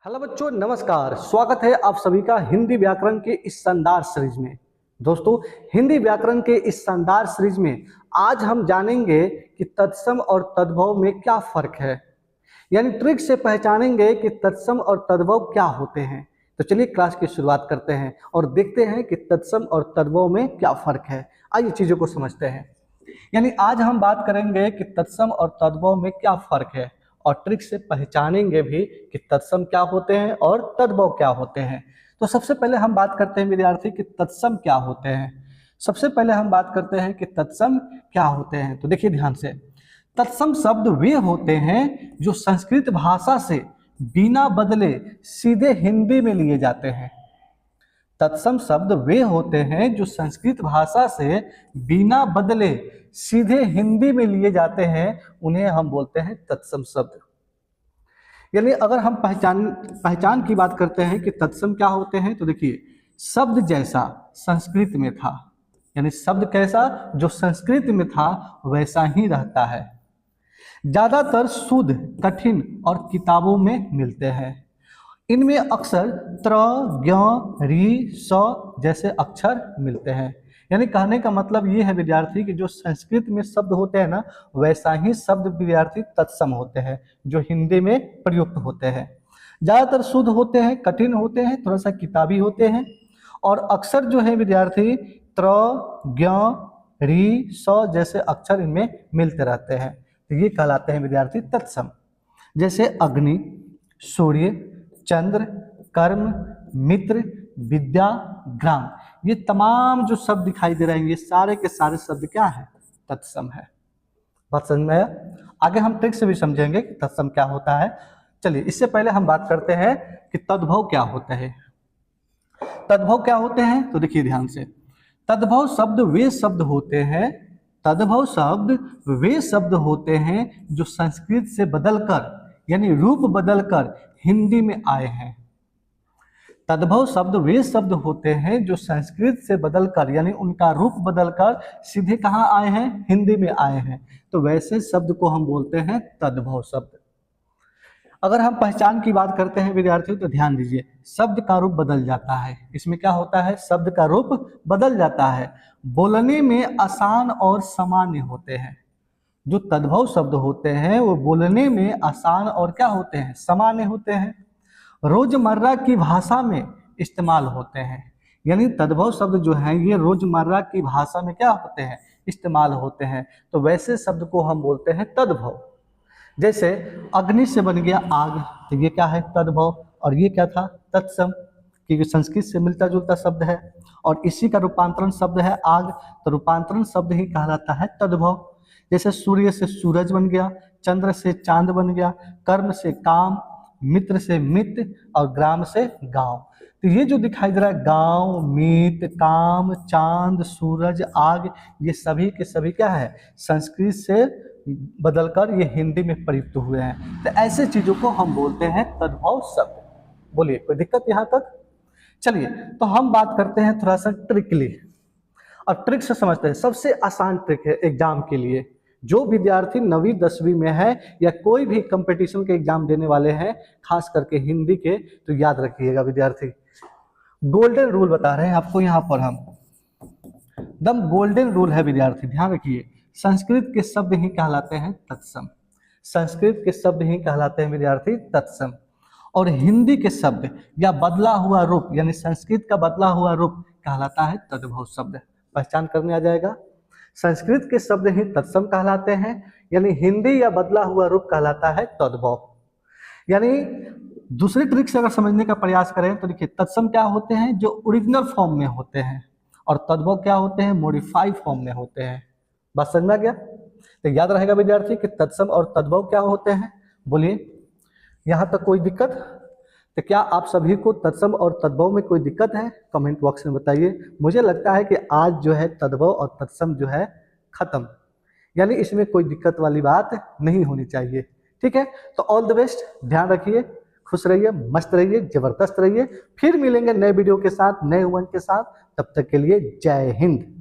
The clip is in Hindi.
हेलो बच्चों, नमस्कार। स्वागत है आप सभी का हिंदी व्याकरण के इस शानदार सीरीज में। दोस्तों, हिंदी व्याकरण के इस शानदार सीरीज में आज हम जानेंगे कि तत्सम और तद्भव में क्या फर्क है, यानी ट्रिक से पहचानेंगे कि तत्सम और तद्भव क्या होते हैं। तो चलिए क्लास की शुरुआत करते हैं और देखते हैं कि तत्सम और तद्भव में क्या फर्क है। आइए चीजों को समझते हैं। यानी आज हम बात करेंगे कि तत्सम और तद्भव में क्या फर्क है और ट्रिक से पहचानेंगे भी कि तत्सम क्या होते हैं और तद्भव क्या होते हैं। तो सबसे पहले हम बात करते हैं विद्यार्थी कि तत्सम क्या होते हैं। सबसे पहले हम बात करते हैं कि तत्सम क्या होते हैं। तो देखिए ध्यान से, तत्सम शब्द वे होते हैं जो संस्कृत भाषा से बिना बदले सीधे हिंदी में लिए जाते हैं। तत्सम शब्द वे होते हैं जो संस्कृत भाषा से बिना बदले सीधे हिंदी में लिए जाते हैं, उन्हें हम बोलते हैं तत्सम शब्द। यानी अगर हम पहचान की बात करते हैं कि तत्सम क्या होते हैं, तो देखिए, शब्द जैसा संस्कृत में था, यानी शब्द कैसा जो संस्कृत में था वैसा ही रहता है। ज्यादातर शुद्ध, कठिन और किताबों में मिलते हैं। इनमें अक्सर त्र, ज्ञ, रि, स जैसे अक्षर मिलते हैं। यानी कहने का मतलब ये है विद्यार्थी कि जो संस्कृत में शब्द होते हैं ना, वैसा ही शब्द विद्यार्थी तत्सम होते हैं जो हिंदी में प्रयुक्त होते हैं। ज्यादातर शुद्ध होते हैं, कठिन होते हैं, थोड़ा सा किताबी होते हैं और अक्षर जो है विद्यार्थी त्र, ज्ञ, रि, स जैसे अक्षर इनमें मिलते रहते हैं। तो ये कहलाते हैं विद्यार्थी तत्सम। जैसे अग्नि, सूर्य, चंद्र, कर्म, मित्र, विद्या, ग्राम, ये तमाम जो शब्द दिखाई दे रहे हैं ये सारे के सारे शब्द क्या है? तत्सम है। बात समझ में आया? आगे हम ट्रिक से भी समझेंगे कि तत्सम क्या होता है। चलिए, इससे पहले हम बात करते हैं कि तद्भव क्या होता है। तद्भव क्या होते हैं? तो देखिए ध्यान से, तद्भव शब्द वे शब्द होते हैं, तद्भव शब्द वे शब्द होते हैं जो संस्कृत से बदलकर यानी रूप बदलकर हिंदी में आए हैं। तद्भव शब्द वे शब्द होते हैं जो संस्कृत से बदलकर यानी उनका रूप बदलकर सीधे कहाँ आए हैं? हिंदी में आए हैं। तो वैसे शब्द को हम बोलते हैं तद्भव शब्द। अगर हम पहचान की बात करते हैं विद्यार्थियों, तो ध्यान दीजिए, शब्द का रूप बदल जाता है। इसमें क्या होता है? शब्द का रूप बदल जाता है। बोलने में आसान और सामान्य होते हैं। जो तद्भव शब्द होते हैं वो बोलने में आसान और क्या होते हैं? सामान्य होते हैं। रोजमर्रा की भाषा में इस्तेमाल होते हैं। यानी तद्भव शब्द जो हैं ये रोजमर्रा की भाषा में क्या होते हैं? इस्तेमाल होते हैं। तो वैसे शब्द को हम बोलते हैं तद्भव। जैसे अग्नि से बन गया आग, तो ये क्या है? तद्भव। और ये क्या था? तत्सम, क्योंकि संस्कृत से मिलता जुलता शब्द है और इसी का रूपांतरण शब्द है आग, तो रूपांतरण शब्द ही कहलाता है तद्भव। जैसे सूर्य से सूरज बन गया, चंद्र से चांद बन गया, कर्म से काम, मित्र से मित्र और ग्राम से गांव। तो ये जो दिखाई दे रहा है गांव, मित्र, काम, चांद, सूरज, आग, ये सभी के सभी क्या है? संस्कृत से बदलकर ये हिंदी में प्रयुक्त हुए हैं। तो ऐसे चीजों को हम बोलते हैं तद्भव शब्द। बोलिए, कोई दिक्कत यहाँ तक? चलिए, तो हम बात करते हैं थोड़ा सा ट्रिकली, और ट्रिक से समझते हैं। सबसे आसान ट्रिक है एग्जाम के लिए। जो विद्यार्थी 9वीं 10वीं में है या कोई भी कंपटीशन के एग्जाम देने वाले हैं, खास करके हिंदी के, तो याद रखिएगा विद्यार्थी, गोल्डन रूल बता रहे हैं आपको यहाँ पर हम। एकदम गोल्डन रूल है विद्यार्थी, ध्यान रखिए। संस्कृत के शब्द ही कहलाते हैं तत्सम। संस्कृत के शब्द ही कहलाते हैं विद्यार्थी तत्सम। और हिंदी के शब्द या बदला हुआ रूप यानी संस्कृत का बदला हुआ रूप कहलाता है तद्भव शब्द। पहचान करने आ जाएगा। संस्कृत के शब्द ही तत्सम कहलाते हैं, यानी हिंदी या बदला हुआ रूप कहलाता है तद्भव। यानी दूसरी ट्रिक से अगर समझने का प्रयास करें तो देखिए, तत्सम क्या होते हैं? जो ओरिजिनल फॉर्म में होते हैं, और तद्भव क्या होते हैं? मॉडिफाइड फॉर्म में होते हैं। बात समझ में आ गया? तो याद रहेगा विद्यार्थी कि तत्सम और तद्भव क्या होते हैं। बोलिए, यहाँ तक कोई दिक्कत? तो क्या आप सभी को तत्सम और तद्भव में कोई दिक्कत है? कमेंट बॉक्स में बताइए। मुझे लगता है कि आज जो है तद्भव और तत्सम जो है खत्म, यानी इसमें कोई दिक्कत वाली बात नहीं होनी चाहिए। ठीक है, तो ऑल द बेस्ट, ध्यान रखिए, खुश रहिए, मस्त रहिए, जबरदस्त रहिए। फिर मिलेंगे नए वीडियो के साथ, नए उमंग के साथ। तब तक के लिए जय हिंद।